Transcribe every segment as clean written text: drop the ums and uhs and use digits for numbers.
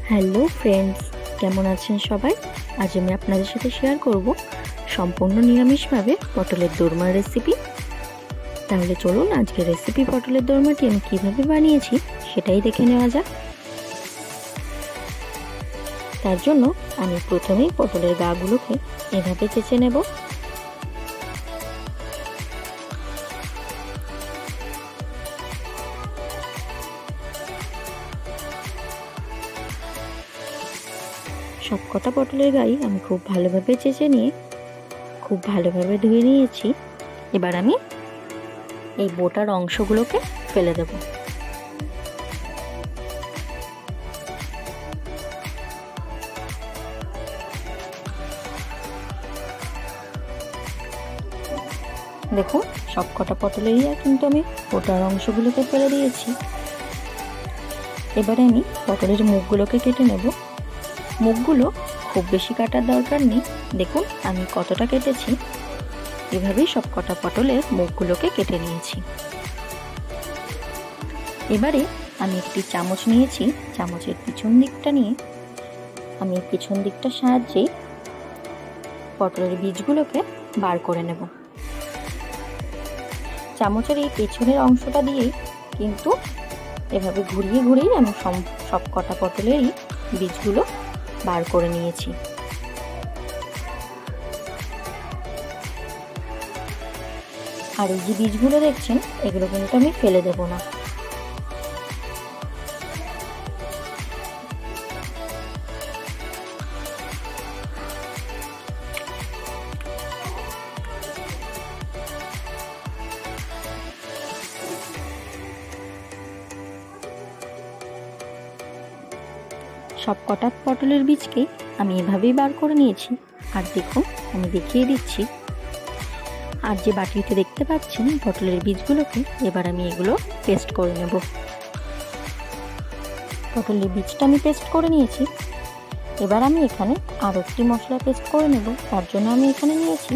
Hello friends, কেমন আছেন সবাই? আজ আমি আপনাদের সাথে শেয়ার করব সম্পূর্ণ নিরামিষভাবে পটলের দোরমার রেসিপি। তাহলে চলুন আজকের রেসিপি পটলের দোরমাটি আমি কিভাবে বানিয়েছি সেটাই দেখে নেওয়া যাক। তার জন্য আমি প্রথমেই পটলের গাগুলোকে এভাবে চেঁচে নেব। সবকটা পটলের গাই আমি খুব ভালোভাবে চেঁচে নিয়ে খুব ভালোভাবে ধুয়ে নিয়েছি। এবার আমি এই বোটার অংশগুলোকে ফেলে দেব। দেখুন, সবকটা পটলেরই কিন্তু আমি বোটার অংশগুলোকে ফেলে দিয়েছি। এবারে আমি পটলের মুখগুলোকে কেটে নেব। মুখগুলো খুব বেশি কাটার দরকার নেই, দেখুন আমি কতটা কেটেছি। এভাবেই সবকটা পটলের মুখগুলোকে কেটে নিয়েছি। এবারে আমি একটি চামচ নিয়েছি, চামচের পিছন দিকটা নিয়ে আমি পিছন দিকটার সাহায্যে পটলের বীজগুলোকে বার করে নেব। চামচের এই পেছনের অংশটা দিয়েই কিন্তু এভাবে ঘুরিয়ে ঘুরিয়ে আমি সবকটা পটলেরই বীজগুলো বার করে নিয়েছি। আর এই যে বীজগুলো দেখছেন, এগুলো কিন্তু আমি ফেলে দেব না। সবকটা পটলের বীজকেই আমি এভাবেই বার করে নিয়েছি। আর দেখুন, আমি দেখিয়ে দিচ্ছি। আর যে বাটিতে দেখতে পাচ্ছেন পটলের বীজগুলোকে, এবার আমি এগুলো পেস্ট করে নেব। পটলের বীজটা আমি পেস্ট করে নিয়েছি। এবার আমি এখানে আরও একটি মশলা পেস্ট করে নেব। তার জন্য আমি এখানে নিয়েছি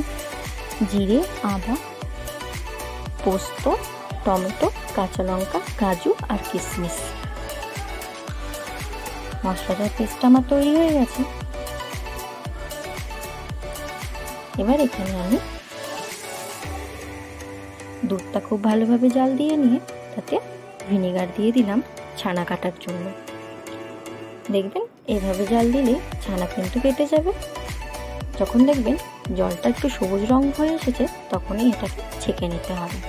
জিরে, আদা, পোস্ত, টমেটো, কাঁচা লঙ্কা, কাজু আর কিশমিশ। মশলাটার পেস্ট আমার তৈরি হয়ে গেছে। এবার এখানে আমি দুধটা খুব ভালোভাবে জাল দিয়ে নিয়ে তাতে ভিনেগার দিয়ে দিলাম ছানা কাটার জন্য। দেখবেন এভাবে জাল দিলে ছানা কিন্তু কেটে যাবে। যখন দেখবেন জলটা একটু সবুজ রং হয়ে এসেছে, তখনই এটাকে ছেঁকে নিতে হবে।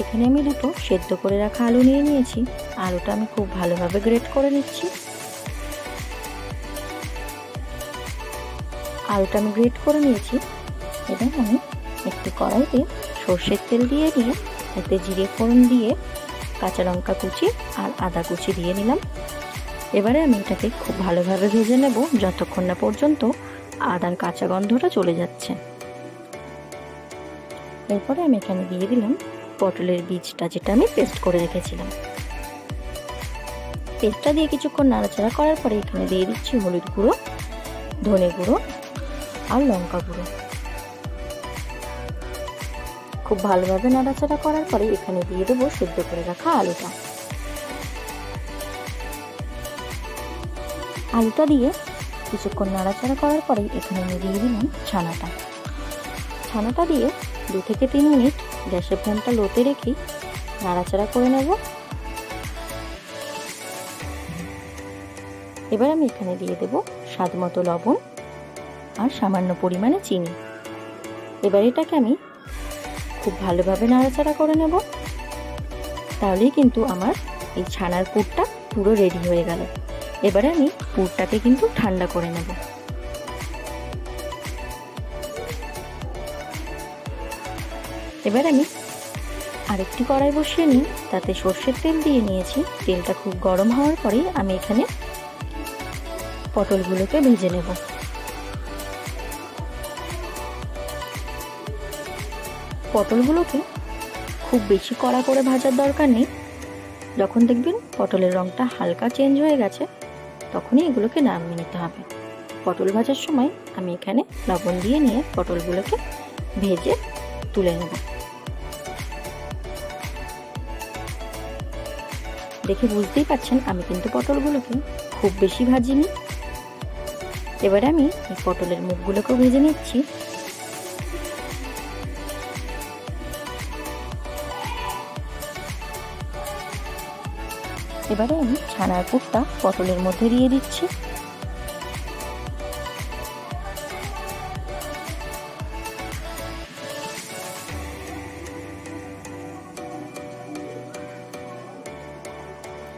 এখানে আমি দুটো সেদ্ধ করে রাখা আলু নিয়ে নিয়েছি। আলুটা আমি খুব ভালোভাবে গ্রেট করে নিচ্ছি। আলুটা আমি গ্রেট করে নিয়েছি। এবার আমি একটি কড়াইতে সর্ষের তেল দিয়ে নিয়ে তাতে জিরে ফোড়ন দিয়ে কাঁচা লঙ্কা কুচি আর আদা কুচি দিয়ে নিলাম। এবারে আমি এটাকে খুব ভালোভাবে ভেজে নেব যতক্ষণ না পর্যন্ত আদার কাঁচা গন্ধটা চলে যাচ্ছে। এরপরে আমি এখানে দিয়ে দিলাম পটলের বীজটা, যেটা আমি পেস্ট করে রেখেছিলাম। পেস্টটা দিয়ে কিছুক্ষণ নাড়াচাড়া করার পরে এখানে দিয়ে দিচ্ছি হলুদ গুঁড়ো, ধনে গুঁড়ো আর লঙ্কা গুঁড়ো। খুব ভালোভাবে নাড়াচাড়া করার পরে এখানে দিয়ে দেবো সেদ্ধ করে রাখা আলুটা। আলুটা দিয়ে কিছুক্ষণ নাড়াচাড়া করার পরে এখানে আমি দিয়ে দিলাম ছানাটা। ছানাটা দিয়ে 2 থেকে 3 মিনিট গ্যাসের ফ্লেমটা লোতে রেখেই নাড়াচাড়া করে নেব। এবার আমি এখানে দিয়ে দেব স্বাদ মতো লবণ আর সামান্য পরিমাণে চিনি। এবার এটাকে আমি খুব ভালোভাবে নাড়াচাড়া করে নেব। তাহলেই কিন্তু আমার এই ছানার পুরটা পুরো রেডি হয়ে গেল। এবারে আমি পুরটাকে কিন্তু ঠান্ডা করে নেব। এবার আমি আরেকটি কড়াই বসিয়ে নিই, তাতে সর্ষের তেল দিয়ে নিয়েছি। তেলটা খুব গরম হওয়ার পরেই আমি এখানে পটলগুলোকে ভেজে নেব। পটলগুলোকে খুব বেশি কড়া করে ভাজার দরকার নেই। যখন দেখবেন পটলের রঙটা হালকা চেঞ্জ হয়ে গেছে, তখনই এগুলোকে নামিয়ে নিতে হবে। পটল ভাজার সময় আমি এখানে লবণ দিয়ে নিয়ে পটলগুলোকে ভেজে তুলে নেব। দেখে বুঝতেই পারছেন আমি কিন্তু পটলগুলোকে খুব বেশি ভাজিনি। এবারে আমি এই পটলের মুখগুলোকেও ভেজে নিচ্ছি। এবারে আমি ছানার পুরটা পটলের মধ্যে দিয়ে দিচ্ছি।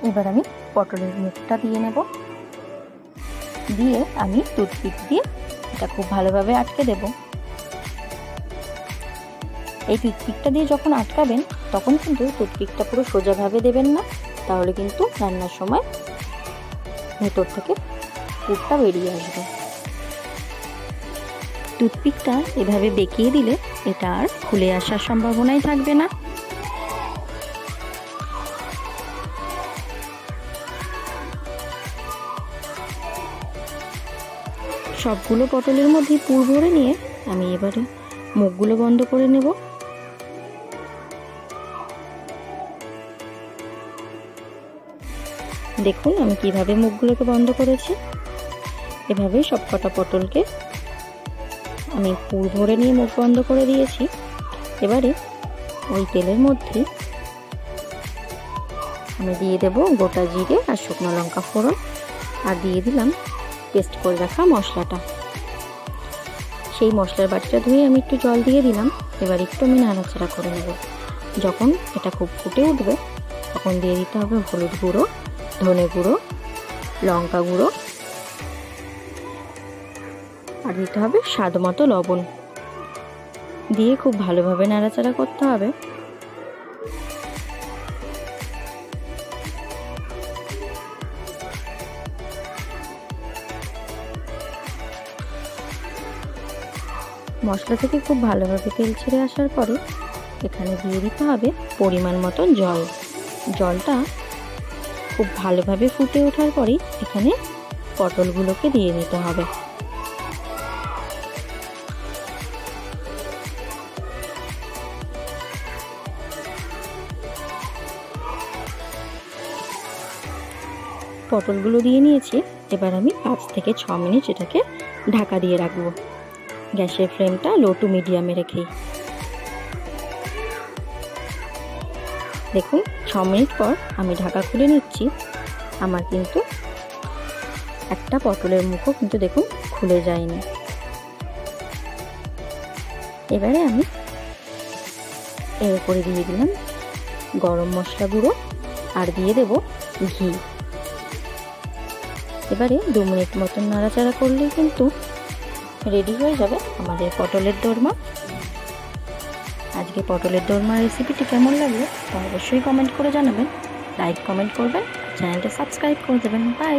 এবার আমি পটলের মুখটা দিয়ে নেব, দিয়ে আমি টুথপিক দিয়ে এটা খুব ভালোভাবে আটকে দেব। এই টুথপিকটা দিয়ে যখন আটকাবেন তখন কিন্তু টুথপিকটা পুরো সোজাভাবে দেবেন না, তাহলে কিন্তু রান্নার সময় ভেতর থেকে পুরটা বেরিয়ে আসবে। টুথপিকটা এভাবে বেঁকিয়ে দিলে এটা আর খুলে আসার সম্ভাবনাই থাকবে না। সবগুলো পটলের মধ্যে পুর ভরে নিয়ে আমি এবারে মুখগুলো বন্ধ করে নেব। দেখুন আমি কিভাবে মুখগুলোকে বন্ধ করেছি। এভাবেই সব কটা পটলকে আমি পুর ভরে নিয়ে মুখ বন্ধ করে দিয়েছি। এবারে ওই তেলের মধ্যে আমি দিয়ে দেব গোটা জিরে আর শুকনো লঙ্কা ফোড়ন, আর দিয়ে দিলাম পেস্ট করে রাখা মশলাটা। সেই মশলার বাটিটা ধুয়ে আমি একটু জল দিয়ে দিলাম। এবার একটু আমি নাড়াচাড়া করে নেব। যখন এটা খুব ফুটে উঠবে তখন দিয়ে দিতে হবে হলুদ গুঁড়ো, ধনে গুঁড়ো, লঙ্কা গুঁড়ো, আর দিতে হবে স্বাদ মতো লবণ। দিয়ে খুব ভালোভাবে নাড়াচাড়া করতে হবে। মশলা থেকে খুব ভালোভাবে তেল ছেড়ে আসার পরে এখানে দিয়ে দিতে হবে পরিমাণ মতো জল। জলটা খুব ভালোভাবে ফুটে ওঠার পরেই এখানে পটলগুলোকে দিয়ে দিতে হবে। পটলগুলো দিয়ে নিয়েছি। এবার আমি 5 থেকে 6 মিনিট এটাকে ঢাকা দিয়ে রাখবো, গ্যাসের ফ্লেমটা লো টু মিডিয়ামে রেখেই। দেখুন 6 মিনিট পর আমি ঢাকা খুলে নিচ্ছি। আমার কিন্তু একটা পটলের মুখও কিন্তু দেখুন খুলে যায়নি। এবারে আমি এর উপরে দিয়ে দিলাম গরম মশলা গুঁড়ো আর দিয়ে দেব ঘি। এবারে 2 মিনিট মতন নাড়াচাড়া করলেই কিন্তু রেডি হয়ে যাবে আমাদের পটলের দোরমা। আজকে পটলের দোরমা রেসিপিটি কেমন লাগলো তা অবশ্যই কমেন্ট করে জানাবেন। লাইক কমেন্ট করবেন, চ্যানেলটা সাবস্ক্রাইব করে দেবেন। বাই।